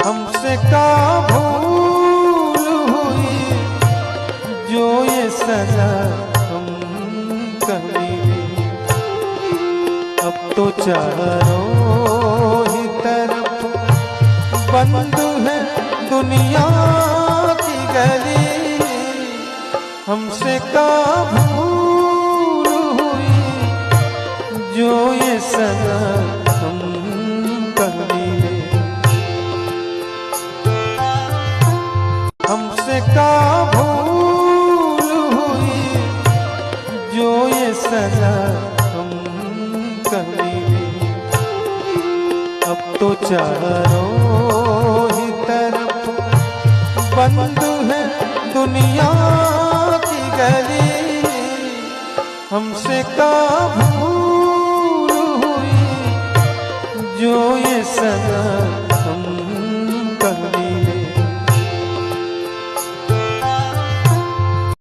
हमसे का भूल हुई जो ये सजा हम करेंगे। अब तो चारों ही तरफ बंद है दुनिया की गली। हमसे का भूल हुई जो ये सजा हम करेंगे। हमसे का भूल हुई जो ये सजा हम करेंगे। अब तो चारों ही तरफ बंद है दुनिया की गली। हमसे का भूल हुई जो ये सजा हम करेंगे।